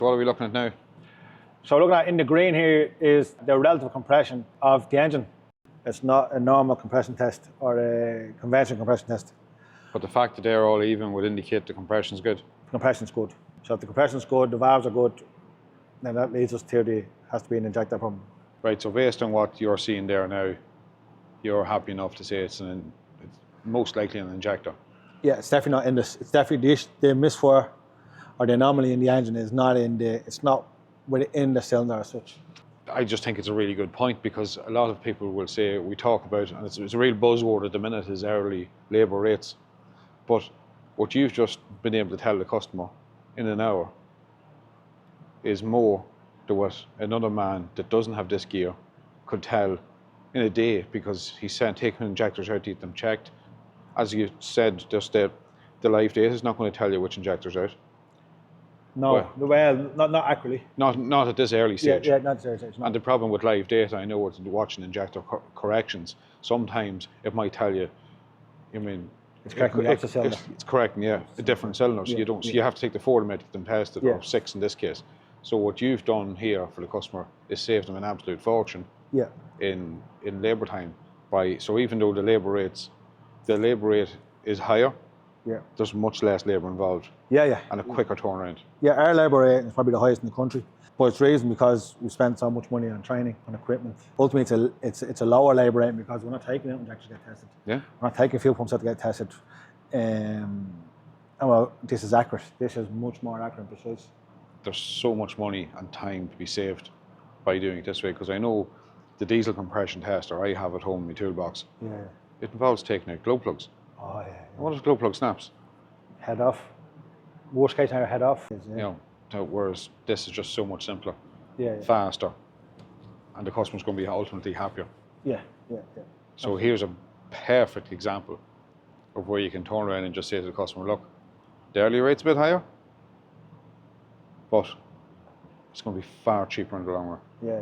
What are we looking at now? So looking at in the green here is the relative compression of the engine. It's not a normal compression test or a conventional compression test. But the fact that they're all even would indicate the compression's good. The compression's good. So if the compression's good, the valves are good, then that leads us to has to be an injector problem. Right, so based on what you're seeing there now, you're happy enough to say it's most likely an injector. Yeah, it's definitely not in this. It's definitely the misfire or the anomaly in the engine is not it's not within the cylinder as such. I just think it's a really good point, because a lot of people will say, we talk about, and it's a real buzzword at the minute, is hourly labour rates. But what you've just been able to tell the customer in an hour is more than what another man that doesn't have this gear could tell in a day, because he's taking injectors out to get them checked. As you said, just the live data is not going to tell you which injector's out. No, well, not accurately. Not at this early stage. Yeah, not at this early stage. No. And the problem with live data, I know, with watching injector corrections, sometimes it might tell you, it's correcting the opposite cylinder. It's correcting, yeah, a different cylinder. So you have to take the 4 to make them test it, or 6 in this case. So what you've done here for the customer is save them an absolute fortune. Yeah. In labour time. So even though the labour rate is higher, there's much less labour involved. Yeah. And a quicker turnaround. Yeah, our labour rate is probably the highest in the country. But it's the reason because we spend so much money on training, on equipment. Ultimately, it's a lower labour rate because we're not taking out injectors to get tested. Yeah. We're not taking fuel pumps out to get tested. And well, this is accurate. This is much more accurate and precise. There's so much money and time to be saved by doing it this way, because I know the diesel compression tester I have at home in my toolbox, it involves taking out glow plugs. Oh yeah. What if glow plug snaps? Head off. Worst case scenario, head off. Whereas this is just so much simpler, faster, and the customer's going to be ultimately happier. Yeah. So here's a perfect example of where you can turn around and just say to the customer, look, the hourly rate's a bit higher, but it's going to be far cheaper in the long run. Yeah.